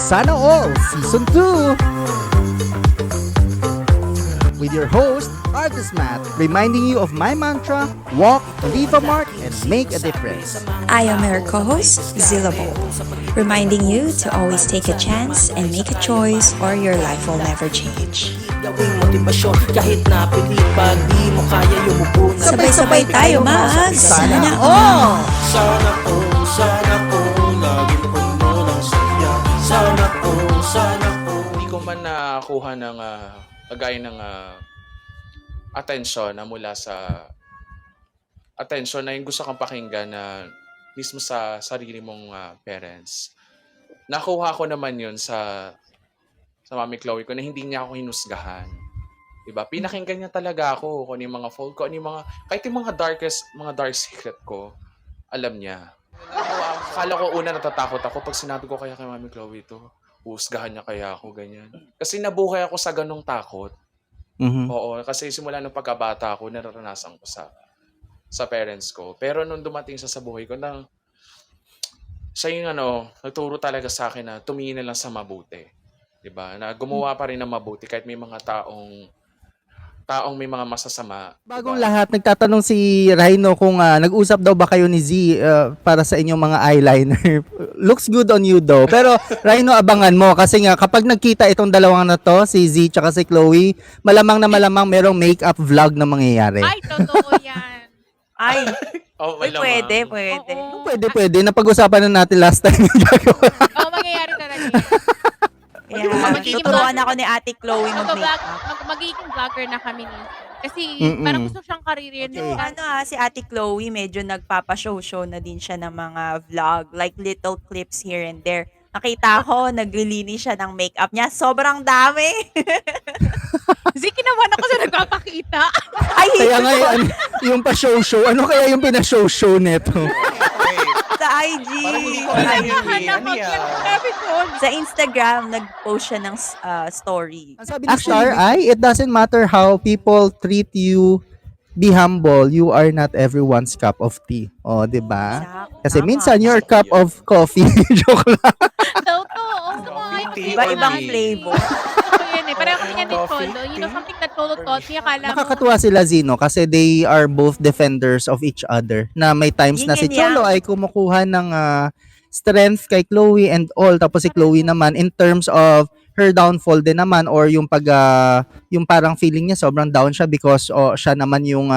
Sana All Season 2 with your host, Artist Matt, reminding you of my mantra, walk, leave a mark, and make a difference. I am your co-host, Zillable, reminding you to always take a chance and make a choice or your life will never change. Gawing motivasyon kahit napilit pag di mo kaya yumuko na Sabay-sabay tayo mag Sana All! Sana all, laging puno ng saya. Sana all. Hindi ko man nakuha ng kagaya ng attention na mula sa attention na yung gusto kang pakinggan na mismo sa sarili mong parents. Nakuha ko naman yun sa Mami Chloe ko na hindi niya ako hinusgahan. Diba? Pinakinggan niya talaga ako kung ano yung mga fault ko, ano yung mga, kahit yung mga dark secret ko, alam niya. Akala ko una natatakot ako pag sinabi ko kaya kay Mami Chloe ito, husgahan niya kaya ako, ganyan. Kasi nabuhay ako sa ganong takot. Mhm. Oo, kasi simula nung pagkabata ako, nararanasan ko sa parents ko. Pero nung dumating sa buhay ko, siya yung nagturo talaga sa akin na tumingin na lang sa mabuti. Diba? Na gumawa pa rin ng mabuti kahit may mga taong may mga masasama. Bagong Diba? lahat, nagtatanong si Rhino kung nag-usap daw ba kayo ni Z para sa inyong mga eyeliner. Looks good on you daw. Pero Rhino, abangan mo kasi nga kapag nagkita itong dalawang na to, si Z tsaka si Chloe, malamang na malamang merong makeup vlog na mangyayari. Ay, totoo yan. Ay, Oh, uy, pwede. Oo. Pwede. Napag-usapan na natin last time yung gagawa. Oo, mangyayari talaga yan. Yeah. Magiging Tuturuan vlogger. ako ni Ate Chloe mag-makeup. Magiging vlogger na kami ni. Kasi Mm-mm. parang gusto siyang karirin. Okay. Si Ate Chloe, medyo nagpapashow-show na din siya ng mga vlog, like little clips here and there. Nakita ko, naglilinis siya ng makeup niya. Sobrang dami. Ziki naman ako sa nagpapakita. Ay, Kaya nga yung pa-show-show, ano kaya yung pina-show-show neto? sa IG. Hanap ako yan. Sabi ko. Sa Instagram, nag-post siya ng story. Ang sabi ni Star ay, it doesn't matter how people treat you, be humble, you are not everyone's cup of tea. O, di ba? Exact. Kasi Tama. minsan your cup of coffee, joke lang. Totoo. Iba-ibang flavor. Totoo yan eh. Pareho kami nga din Cholo. You know something that Cholo taught me. Akala mo. Nakakatuwa sila Zino kasi they are both defenders of each other. Na may times na si Yin and yang. Cholo ay kumukuha ng strength kay Chloe and all. Tapos si Chloe naman in terms of her downfall din naman or yung yung parang feeling niya sobrang down siya because siya naman yung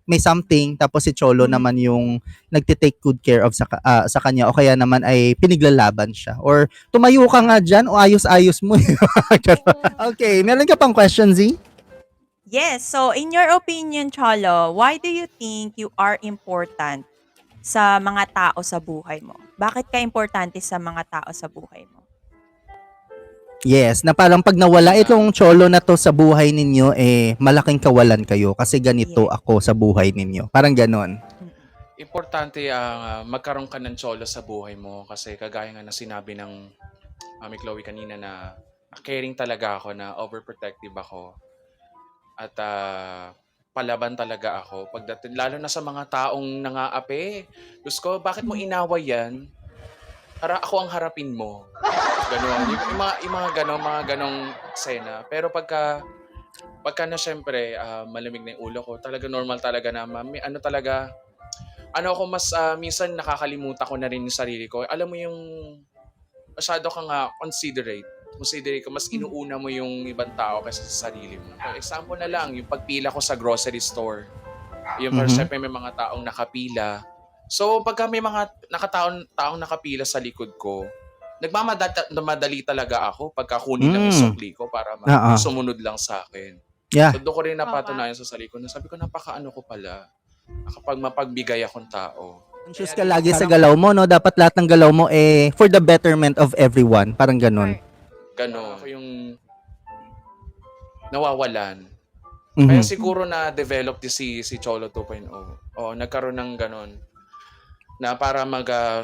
may something tapos si Cholo naman yung nagte-take good care of sa kanya o kaya naman ay piniglalaban siya or tumayo ka nga dyan o ayos-ayos mo. Okay, meron ka pang question, Z? Yes, so in your opinion, Cholo, why do you think you are important sa mga tao sa buhay mo? Bakit ka importante sa mga tao sa buhay mo? Yes, na parang pag nawala itong Cholo na to sa buhay ninyo, malaking kawalan kayo kasi ganito ako sa buhay ninyo. Parang ganon. Importante ang magkaroon ka ng Cholo sa buhay mo kasi kagaya nga na sinabi ng Mami Chloe kanina na caring talaga ako, na overprotective ako at palaban talaga ako pagdating lalo na sa mga taong nangaapi. Diyos ko, bakit mo inaway yan? Ako ang harapin mo. Ganon. Yung mga ganong eksena. Pero pagka na syempre malamig na yung ulo ko, talaga normal talaga na ako mas minsan nakakalimutan ko na rin yung sarili ko. Alam mo yung masyado kang considerate ka, mas inuuna mo yung ibang tao kaysa sa sarili mo. For example na lang, yung pagpila ko sa grocery store. Yung syempre may mga taong nakapila. So pagka may mga taong nakapila sa likod ko, nagmamadali talaga ako pagka kunin lang yung sukli ko para sumunod lang sa akin. Yeah. So doon ko rin napatunayan sa sarili ko na sabi ko napakaano ko pala kapag mapagbigay akong tao. Conscious ka lagi sa galaw mo, no? Dapat lahat ng galaw mo for the betterment of everyone. Parang ganon. Ganon. Ako yung nawawalan. Mhm. Kaya siguro na-develop si Cholo 2.0. Nagkaroon ng ganon na para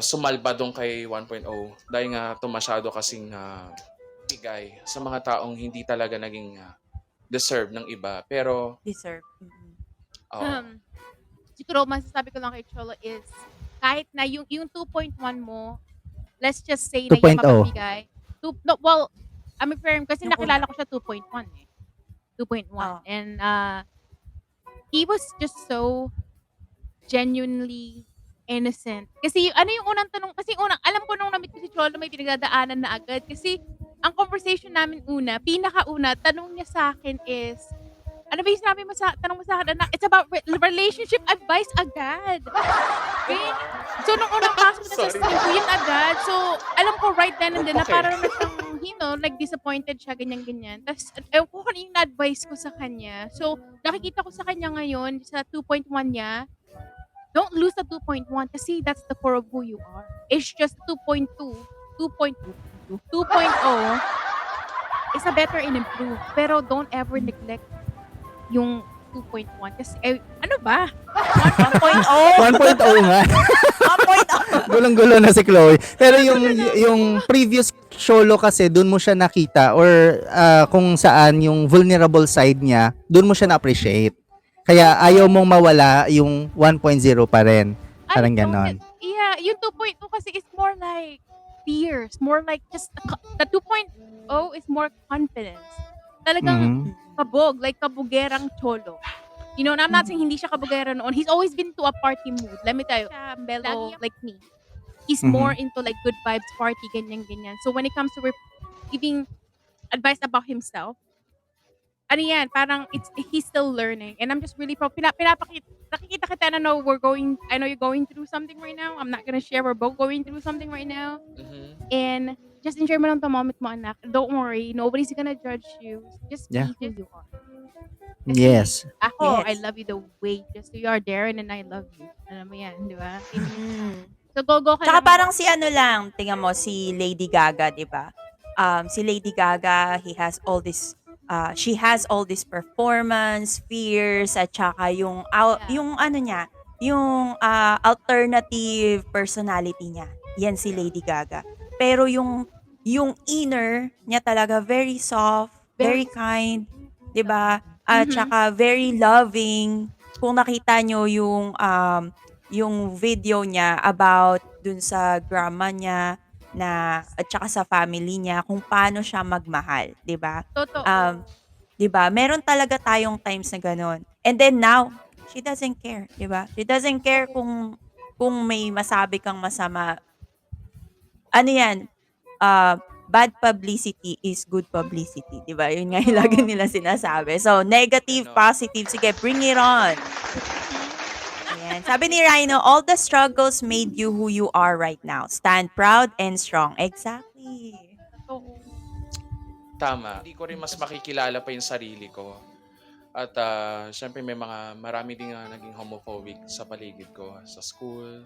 sumalba doon kay 1.0 dahil nga masyado kasing bigay sa mga taong hindi talaga naging deserve ng iba. Pero Deserve. Siguro masasabi ko lang kay Cholo is kahit na yung 2.1 mo, let's just say na yung 2.0. mapapigay, Well, I'm referring kasi Yung nakilala ko siya 2.1 eh. 2.1. Oh. And he was just so genuinely innocent. Kasi ano yung unang tanong, kasi alam ko nung na-meet ko si Cholo may pinagdadaanan na agad. Kasi ang conversation namin pinakauna, tanong niya sa akin is, ano ba yung sinabi mo tanong mo sa akin, anak? It's about relationship advice agad. Okay? So, nung unang pasok na Sorry. sa ko yun agad. So, alam ko right then and then na Okay. parang siyang, like disappointed siya, ganyan-ganyan. Tapos, ewan ko kung ano yung advice ko sa kanya. So, nakikita ko sa kanya ngayon, sa 2.1 niya, don't lose the 2.1 kasi that's the core of who you are. It's just 2.2, 2.0 is a better and improve. Pero don't ever neglect yung 2.1 kasi ano ba? 1.0. 1.0 nga. 1.0. Gulong-gulo na si Chloe. Pero yung previous solo kasi doon mo siya nakita or kung saan yung vulnerable side niya, doon mo siya na-appreciate. Kaya ayaw mong mawala yung 1.0 pa rin. Parang ganon. Yeah, yung 2.2 kasi is more like fears, more like just the 2.0 is more confidence. Talagang Mhm. kabog, like kabugerang Cholo. You know, and I'm not saying hindi siya kabugera noon. He's always been to a party mood. Let me tell you, siya mellow like me. He's Mhm. more into like good vibes party, ganyan-ganyan. So when it comes to giving advice about himself, ano yan, parang he's still learning. And I'm just really proud. Nakikita kita na I know you're going through something right now. I'm not gonna share. We're both going through something right now. Mhm. And just enjoy mo lang the moment mo, anak. Don't worry. Nobody's gonna judge you. Just be Yeah. who you are. Yes. Ako, Yes. I love you the way just you are, Darren, and I love you. Alam mo yan, di ba? Mm. So, go ka Tsaka lang. parang si ano lang, tingnan mo, si Lady Gaga, di ba? Si Lady Gaga, she has all this performance, fears, at tsaka yung, yung ano niya, yung alternative personality niya. Yan si Lady Gaga. Pero yung inner niya talaga very soft, very kind, di ba? At Mhm. tsaka very loving. Kung nakita nyo yung video niya about dun sa grandma niya at saka sa family niya kung paano siya magmahal, 'di ba? Totoo. 'Di ba? Meron talaga tayong times na gano'n. And then now, she doesn't care, 'di ba? She doesn't care kung may masabi kang masama. Ano 'yan? Bad publicity is good publicity, 'di ba? Yun nga yung lagi nila sinasabi. So, negative, Ano? positive, sige, bring it on. Ayan. Sabi ni Rhino, all the struggles made you who you are right now. Stand proud and strong. Exactly. Totoo. Tama. Hindi ko rin mas makikilala pa yung sarili ko. At syempre marami din naging homophobic sa paligid ko, sa school.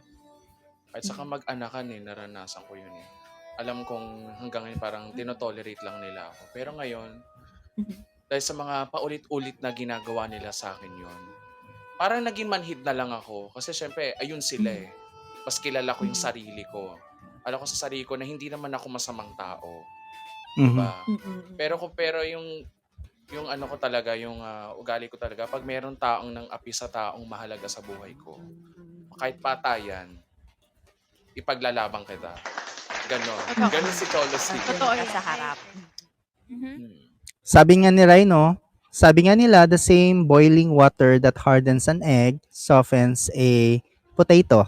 At saka mag-anakan naranasan ko yun eh. Alam kong hanggang ngayon parang tinotolerate lang nila ako. Pero ngayon, dahil sa mga paulit-ulit na ginagawa nila sa akin yun, parang naging manhid na lang ako. Kasi syempre, ayun sila eh. Mas kilala ko yung sarili ko. Alam ko sa sarili ko na hindi naman ako masamang tao. Mhm. Diba? Pero yung ano ko talaga, yung ugali ko talaga, pag meron taong nang api sa taong mahalaga sa buhay ko, kahit patayan, ipaglalabang kita. Ganon. Totoo. Ganon si Cholo C. Totoo yan. Sa harap. Mhm. Sabi nga ni Rhino, sabi nga nila, the same boiling water that hardens an egg softens a potato.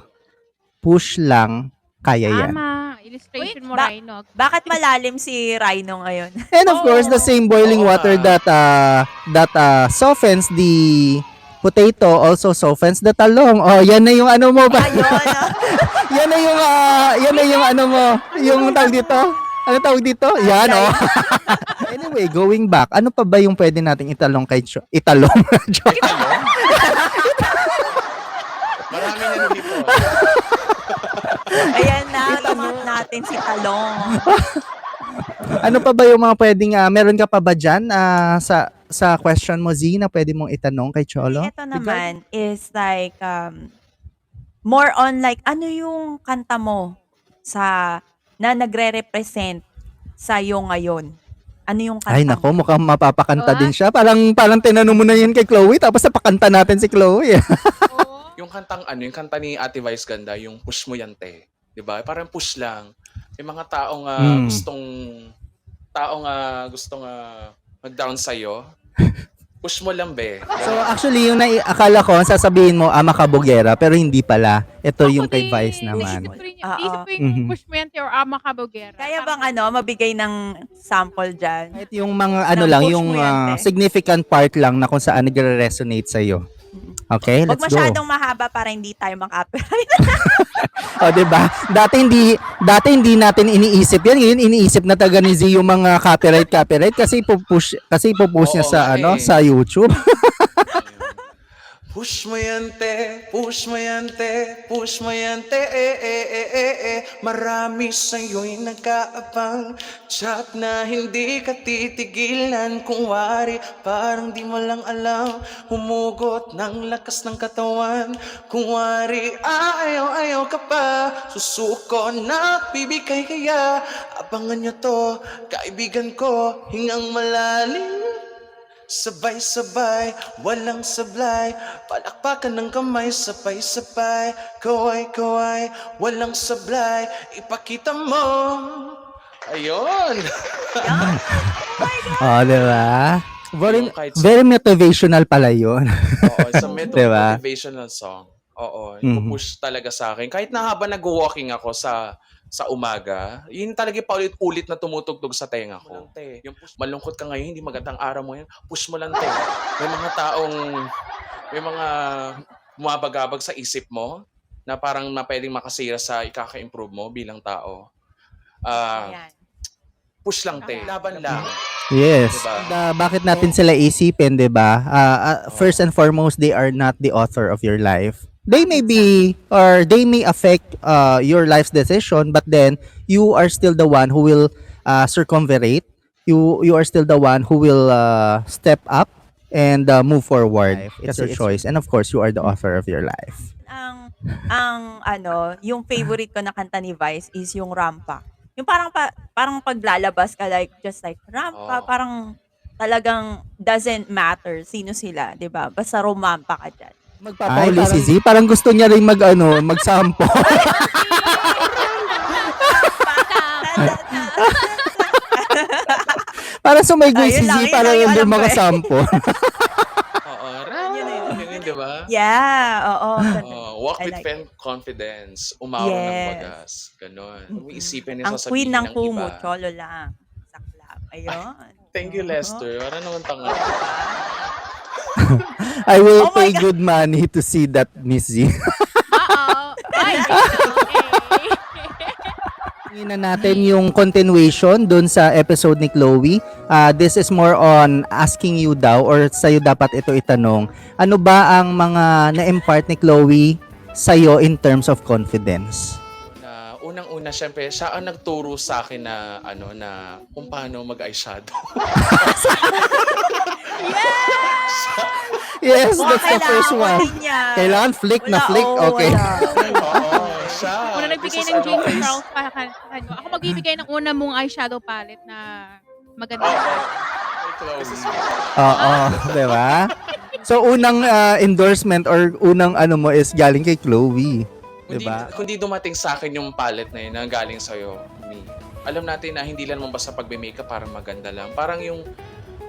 Push lang, kaya yan. Tama. Illustration Wait, mo, Rhino. Bakit malalim si Rhino ngayon? And of course, the same boiling Oo water nga. that softens the potato also softens the talong. Oh, yan na yung ano mo ba? Ayun. yan na yung ano mo, yung tawag dito. Ano tawag dito? Yan, oh. Anyway, going back, ano pa ba yung pwede nating italong kay italong? Joke. Marami na dito. Ayan na, tamat natin si Talong. Ano pa ba yung mga pwedeng, meron ka pa ba dyan sa question mo, Z, na pwede mong itanong kay Cholo? Ito naman is like, more on like, ano yung kanta mo na nagre-represent sa'yo ngayon? Ano yung kanta Ay, mo? nako, mukhang mapapakanta din siya. Parang tinanong mo na yan kay Chloe, tapos napakanta natin si Chloe. Oo. Yung yung kanta ni Ate Vice ganda, yung push mo yan, te. 'Di ba? Parang push lang. May mga taong gustong taong gustong mag-down sa'yo, push mo lang, be. So actually yung akala ko sasabihin mo makabugera pero hindi pala. Ito yung kay Vice naman. Naisip ko rin yun. Oo. Naisip ko yung Mhm. push mo yan, or ama kabogera. Kaya bang mabigay ng sample dyan? Kahit yung mga Nang lang, push yung mo yan, te. significant part lang na kung saan nagre-resonate sa'yo. Okay, Huwag let's go. masyadong mahaba para hindi tayo makapiright. O, diba? Dati hindi natin iniisip yan. Ngayon iniisip na taga ni Z yung mga copyright kasi pupush niya Oo sa nga eh. sa YouTube. Push mo yan, te. Push mo yan, te. Push mo yan, te. Marami sa'yo'y nag-aabang. Chat na hindi ka titigilan. Kung wari, parang di mo lang alam. Humugot ng lakas ng katawan. Kung wari, ayaw ka pa. Susuko na bibigay kaya. Abangan nyo to, kaibigan ko. Hingang malalim. Sabay-sabay, walang sablay. Palakpakan ng kamay, sabay-sabay. Kaway-kaway, walang sablay. Ipakita mo. Ayun. Oh, diba? Very, Yung kahit- very motivational pala yun. Oo, it's a Diba? motivational song. Oo, Mhm. push talaga sa akin. Kahit na habang nag-walking ako sa umaga, yun talaga paulit-ulit na tumutugtog sa tenga ko. Yung push, malungkot ka ngayon, hindi magandang araw mo yan, push mo lang, te. May mga bumabagabag sa isip mo na parang pwedeng makasira sa ikaka-improve mo bilang tao. Ayan. Push lang, te. Laban lang. Yes. Diba? And, bakit natin sila isipin, 'di ba? First and foremost, they are not the author of your life. They may be or they may affect your life's decision, but then you are still the one who will circumvent. You are still the one who will step up and move forward. It's your choice, and of course, you are the author of your life. Yung favorite ko na kanta ni Vice is yung Rampa. Yung parang paglalabas ka just like Rampa, Oh. parang talagang doesn't matter sino sila, 'di ba? Basta rumampa ka diyan. Magpapahuli si Z. Parang gusto niya rin magsampo. Para sumaygoy si Ayun lang, Z yun para lang yung yung alam ko mga eh. sampo. Oo, yun, di ba? Yeah, oo. Walk I with like confidence. Umawang ng Yes. wagas. Ganon. Mm-mm. Huwag isipin Ang na queen sasabihin ng ng kumo, iba. cholo lang. Saklap. Ayun. Thank you, Lester. Wala naman tanga. I will Oh my pay good money to see that, Miss Z. Oo. Ay, okay. Tingnan natin yung continuation dun sa episode ni Chloe. This is more on asking you daw or sa'yo dapat ito itanong. Ano ba ang mga na-impart ni Chloe sa'yo in terms of confidence? Na unang-una, syempre, siya ang nagturo sa akin na na kung paano mag-eyeshadow. Yes, Mga that's the first kailangan one. din niya. Kailangan flick na Wala, flick. oo, Okay. wala. Oo, siya. Una nagbigay This ng is James guys. Charles pa kanyo. Ako magbibigay ng una mong eyeshadow palette na maganda. Hey, Chloe. Oo, di ba? So, unang endorsement or unang mo is galing kay Chloe. Di ba? Kundi dumating sa akin yung palette na yun na galing sa'yo, me. Alam natin na hindi lang basta pagbe-makeup parang maganda lang. Parang yung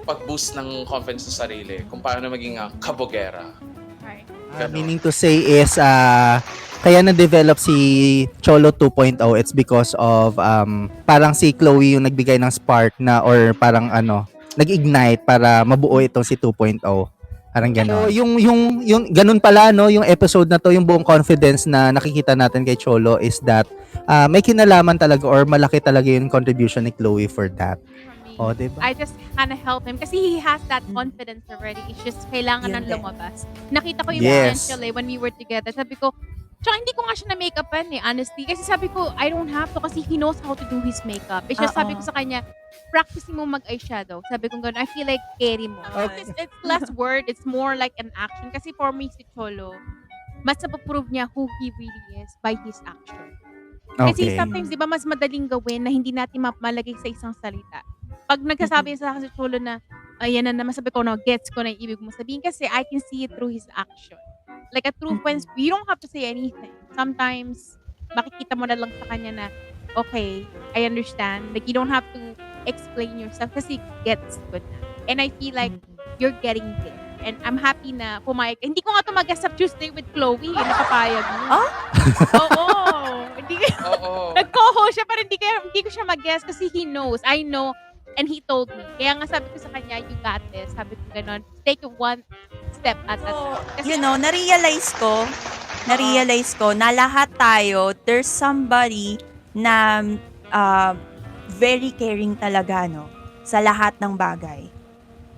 pag-boost ng confidence sa sarili kung paano maging kabogera. Right. Ganon. Meaning to say is, kaya na-develop si Cholo 2.0, it's because of, parang si Chloe yung nagbigay ng spark na, or parang nag-ignite para mabuo itong si 2.0. Parang gano'n. So, yung ganun pala, no, yung episode na to, yung buong confidence na nakikita natin kay Cholo is that, may kinalaman talaga or malaki talaga yung contribution ni Chloe for that. For me, O, diba? I just kind of help him kasi he has that confidence already. It's just kailangan Yun ng din. lumabas. Nakita ko yung Yes. potential when we were together. Sabi ko, tsaka hindi ko nga siya na-makeupan honestly. Kasi sabi ko, I don't have to kasi he knows how to do his makeup. It's just sabi ko sa kanya, practicing mo mag-eyeshadow. Sabi ko gano'n, I feel like carry mo. Okay. It's less word, it's more like an action. Kasi for me, si Cholo, mas napaprove niya who he really is by his action. Kasi Okay. sometimes, di ba, mas madaling gawin na hindi natin malagay sa isang salita. Pag nagsasabi sa akin si Cholo na, ayan na naman, sabi ko, no, gets ko na yung ibig mo sabihin kasi I can see it through his action. Like a true friend, you don't have to say anything. Sometimes, makikita mo na lang sa kanya na, okay, I understand. Like, you don't have to explain yourself kasi gets ko na. And I feel like Mm. you're getting there. And I'm happy na pumayag. Hindi ko nga to mag-guest sa Tuesday with Chloe. Napapayag mo. Ah? Oo. Hindi Oo. nag-co-host siya pero hindi ko siya mag-guest kasi he knows. I know. And he told me. Kaya nga sabi ko sa kanya, you got this. Sabi ko ganon. Take it one step at a time. Kasi You know, na-realize ko na lahat tayo, there's somebody na very caring talaga, no? Sa lahat ng bagay.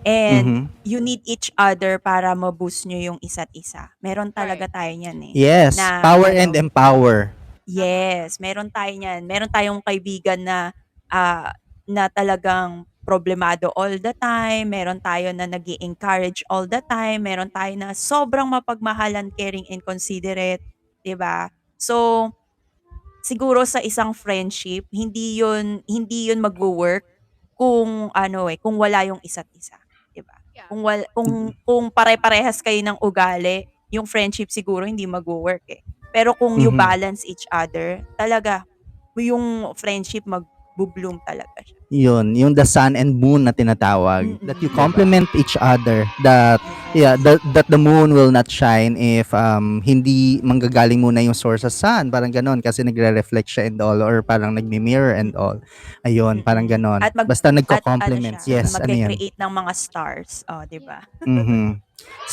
And you need each other para ma-boost nyo yung isa't isa. Meron talaga tayo niyan eh. Yes, Na, power ano, and empower. Yes, meron tayo niyan. Meron tayong kaibigan na na talagang problemado all the time. Meron tayo na nag-encourage all the time. Meron tayo na sobrang mapagmahalan, caring and considerate, 'di ba? So, siguro sa isang friendship, hindi yun magwo-work kung kung wala yung isa't isa, 'di ba? Yeah. Kung pare-parehas kayo ng ugali, yung friendship siguro hindi magwo-work eh. Pero kung you Mhm. balance each other, talaga yung friendship mag-bloom talaga siya. Yun, yung the sun and moon na tinatawag. That you Mm-mm. complement each other. That that the moon will not shine if hindi manggagaling muna yung source sa sun. Parang ganon kasi nagre-reflect siya and all or parang nagmi-mirror and all. Ayun, parang Mm-mm. ganon. At Basta ano nagko-complement. siya, Yes, ano yan? magke-create ng mga stars, di ba? Mhm.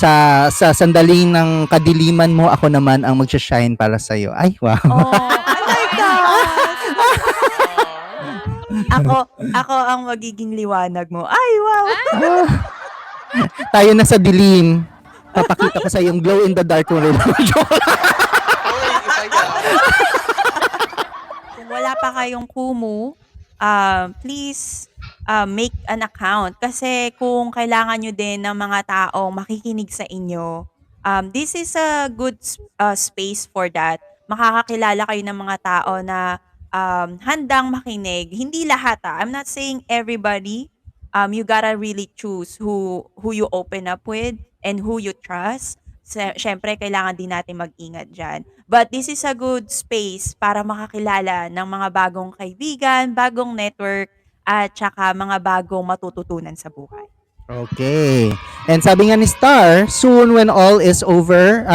Sa sandaling ng kadiliman mo, ako naman ang magsha-shine para sa iyo. Ay, wow. Oh my gosh! Ako ang magiging liwanag mo. Ay, wow! Tayo na sa dilim. Papakita ko sa yung glow in the dark mo rin. Uy, isa ka. Kung wala pa kayong Kumu, please make an account. Kasi kung kailangan nyo din ng mga taong makikinig sa inyo, this is a good space for that. Makakakilala kayo ng mga tao na handang makinig. Hindi lahat I'm not saying everybody. You gotta really choose who you open up with and who you trust. Syempre, kailangan din natin mag-ingat dyan. But this is a good space para makakilala ng mga bagong kaibigan, bagong network, at saka mga bagong matututunan sa buhay. Okay. And sabi nga ni Star, soon when all is over,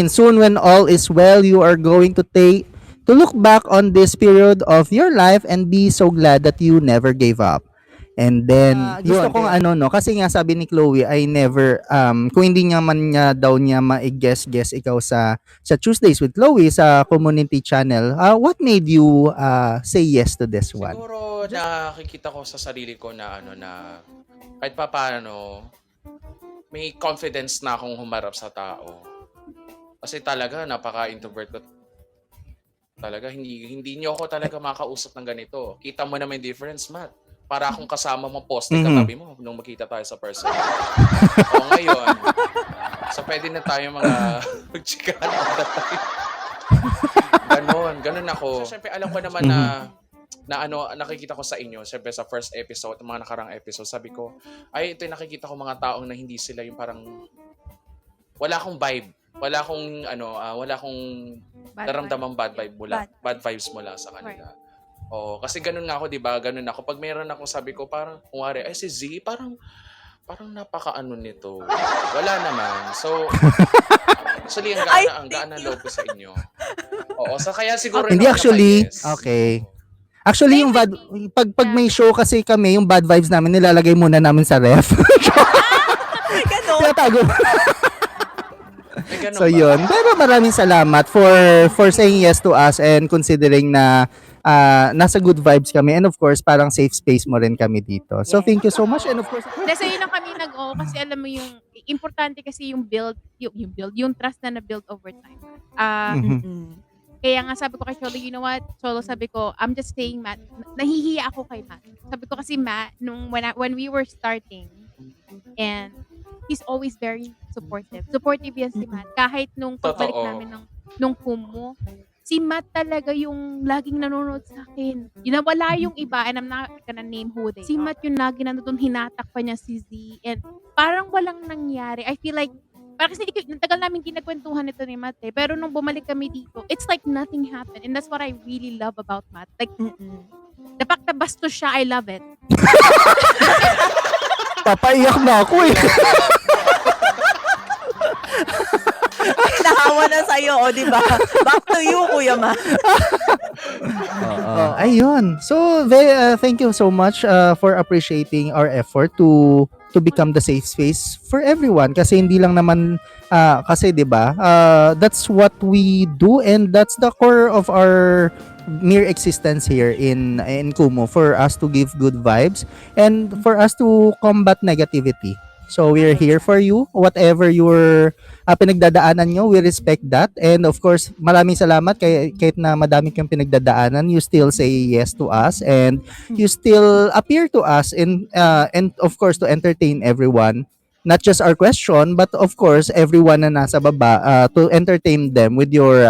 soon when all is well, you are going to look back on this period of your life and be so glad that you never gave up. And then, gusto kong kasi nga sabi ni Chloe, I never, kung hindi niya man daw niya ma-guess ikaw sa Tuesdays with Chloe sa community channel, what made you say yes to this one? Siguro nakikita ko sa sarili ko na na kahit pa paano may confidence na akong humarap sa tao. Kasi talaga napaka-introvert ko. Talaga hindi niyo ako talaga makausap ng ganito. Kita mo naman yung difference, Matt. Para akong kasama mo poste katabi mo nung magkita tayo sa person. O ngayon, so pwede na tayo mga magchikahan all the time. Ganon ako. So, syempre alam ko naman na nakikita ko sa inyo, syempre sa first episode, mga nakarang episode, sabi ko, ay ito yung nakikita ko mga taong na hindi sila yung parang wala akong vibe. Wala akong naramdamang bad vibes mula sa kanila. Oh, kasi ganun nga ako, 'di ba? Ganun ako. Pag meron ako sabi ko parang kunwari, ay si Z parang napaka-ano nito. Wala naman. So actually ang gaan ng loob ko sa inyo. Oo, so kaya siguro Hindi actually. yes. Okay. Actually, yung pag may show kasi kami, yung bad vibes namin nilalagay muna namin sa ref. Ganon. Tinatago. May ganun So ba? yun. Pero maraming salamat for saying yes to us and considering na nasa good vibes kami and of course parang safe space mo rin kami dito. So Yes. thank you so much and of course Nasa yun lang kami kasi alam mo yung importante kasi yung yung trust na na-build over time. Mm-mm. Kaya nga sabi ko kay Cholo, you know what? Cholo, sabi ko, I'm just saying, Matt, nahihiya ako kay Matt. Sabi ko kasi, Matt, when we were starting, and he's always very supportive. Supportive yan si Matt. Kahit nung pagbalik Totoo. namin nung Kumu, si Matt talaga yung laging nanonood sa akin. Yun, wala yung iba, and I'm not gonna name who they Si Matt yung lagi nanonood, hinatak pa niya si Z, and parang walang nangyari. I feel like, parang kasi tagal namin kinakwentuhan ito ni Matt pero nung bumalik kami dito, it's like nothing happened. And that's what I really love about Matt. Like, Mm-mm. The fact na bastos siya, I love it. Papaiyak na ako eh. Nahawa na sa'yo, o di ba? Back to you, Kuya Ma. Ayun. So, thank you so much for appreciating our effort to become the safe space for everyone. Kasi hindi lang naman, kasi 'di ba? That's what we do, and that's the core of our mere existence here in Kumu, for us to give good vibes and for us to combat negativity. So we're here for you, whatever your pinagdadaanan nyo, we respect that. And of course, maraming salamat kahit na madami kang pinagdadaanan, you still say yes to us, and you still appear to us, and of course to entertain everyone. Not just our question, but of course everyone na nasa baba, to entertain them with your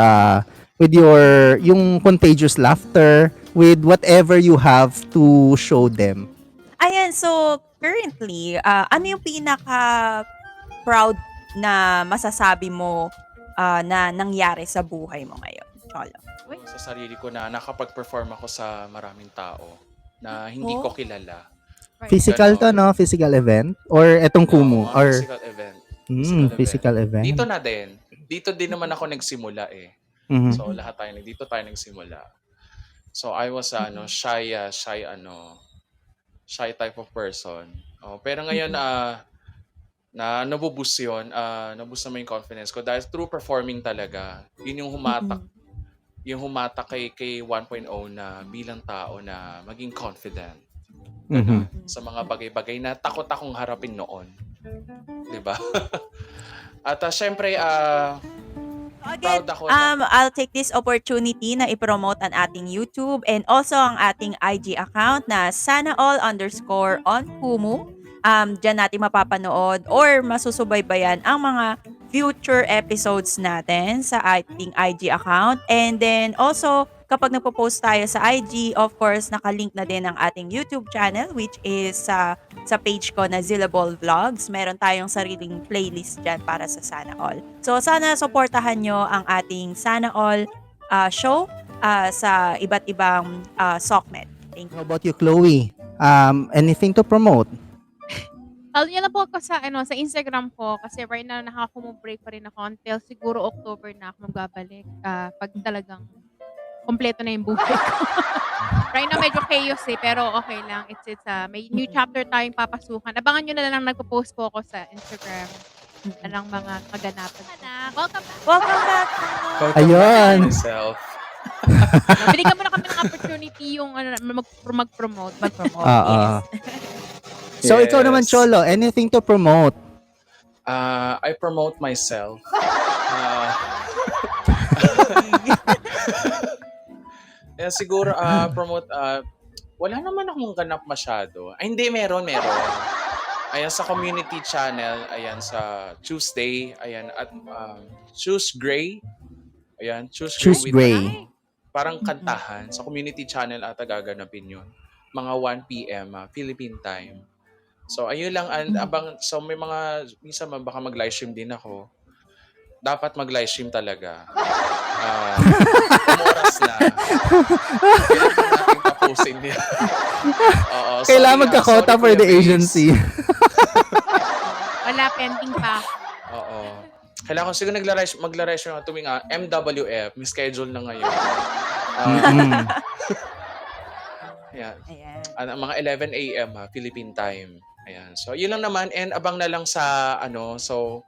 yung contagious laughter, with whatever you have to show them. Ayan, so currently, ano yung pinaka-proud na masasabi mo na nangyari sa buhay mo ngayon, Cholo? Sa sarili ko na nakapag-perform ako sa maraming tao na hindi ko kilala. Physical to, no? Physical event? Or etong Kumu? Oo, Or physical event. physical event? Dito na din. Dito din naman ako nagsimula eh. Mhm. So lahat dito tayo nagsimula. So I was shy type of person. Pero ngayon na nabuboost 'yon, naboost naman yung confidence ko dahil through performing talaga. Yun yung humatak kay 1.0 na bilang tao na maging confident. Mhm. Sa mga bagay-bagay na takot akong harapin noon. 'Di ba? At syempre Again, proud ako na- I'll take this opportunity na i-promote ang ating YouTube and also ang ating IG account na sanaall_on_Kumu. Diyan natin mapapanood or masusubaybayan ang mga future episodes natin sa ating IG account. And then also, kapag nagpo-post tayo sa IG, of course, nakalink na din ang ating YouTube channel, which is sa page ko na Zillable Vlogs. Meron tayong sariling playlist dyan para sa Sana All. So, sana supportahan nyo ang ating Sana All show sa iba't ibang SOCMED. Thank you. How about you, Chloe? Anything to promote? Follow niyo lang po ako sa Instagram ko kasi right now break pa rin ako until siguro October na ako magbabalik pag talagang kompleto na yung buhay ko. Right now medyo chaos pero okay lang. It's may new chapter tayong papasukan. Abangan niyo na lang nagpo-post po ako sa Instagram ng mga kaganapan. Welcome back. Welcome back. Ayun. Myself. Binigyan mo na kami ng opportunity yung mag-promote. Mag-promote. Yes. Yes. So ikaw naman, Cholo, anything to promote? I promote myself. Siguro promote wala naman akong ganap masyado. Ay hindi, meron. Ayan sa community channel, ayan sa Tuesday, ayan at Choose Gray. Ayan, Choose Gray. Parang kantahan sa community channel ata gaganapin 'yun. Mga 1 PM Philippine time. So ayun lang so may mga minsan baka mag-live stream din ako. Dapat mag-live stream talaga. Oras na. Kailangan natin tapusin din. Oo, Kailangan magkakota sorry for the Kuya Vince. agency. Wala, pending pa ako. Oo. Kailangan ko siguro magla-live stream tuwing MWF. May schedule na ngayon. Ayan. Mga 11 AM Philippine time. Ayan. So, yun lang naman. And abang na lang sa so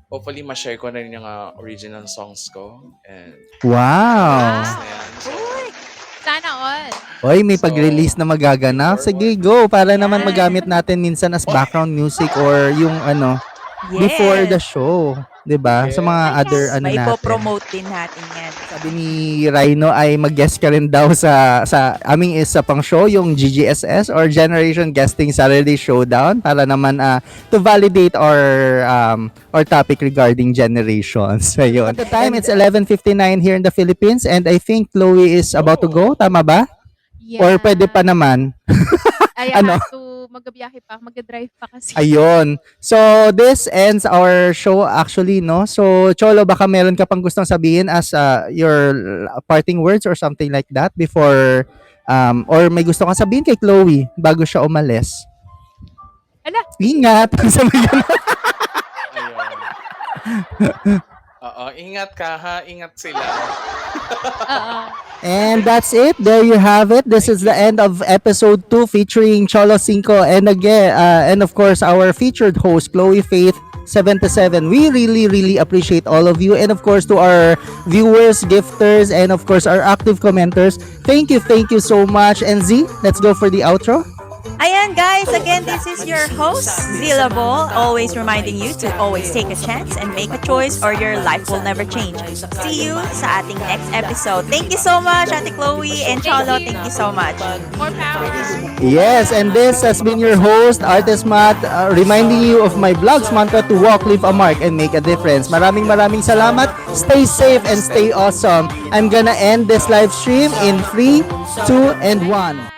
hopefully ma-share ko na rin yung original songs ko. And Wow. ayan. So, Sana all. Oy, may pag-release na magaganap. Sige, go. Para naman magamit natin minsan as background music or yung before the show. 'Di ba? Sa mga other May natin. po-promote din natin yan. Sabi ni Rhino ay mag-guest ka rin daw sa aming isa pang show, yung GGSS or Generation Guesting Saturday Showdown, para naman to validate our topic regarding generations. Ayun. At the time, it's 11:59 here in the Philippines, and I think Chloe is about to go. Tama ba? Yeah. Or pwede pa naman? I Ano? have to magbibiyahe pa, magda-drive pa kasi. Ayun. So, this ends our show actually, no? So, Cholo, baka meron ka pang gustong sabihin as your parting words or something like that before, or may gusto kang sabihin kay Chloe bago siya umalis. Ala, Ingat! Sabi ko na. Ayun. Oo, ingat ka ha. Ingat sila. oo. And that's it. There you have it. This is the end of episode 2 featuring Cholo Cinco and again, and of course our featured host Chloe Faith 77. We really appreciate all of you, and of course to our viewers, gifters, and of course our active commenters. Thank you so much. And Z, let's go for the outro. Ayan guys, again, this is your host, Zilla Ball, always reminding you to always take a chance and make a choice or your life will never change. See you sa ating next episode. Thank you so much, Ate Chloe and Cholo. Thank you so much. More power. Yes, and this has been your host, Artist Matt, reminding you of my blog's mantra to walk, leave a mark, and make a difference. Maraming salamat. Stay safe and stay awesome. I'm gonna end this live stream in 3, 2, and 1.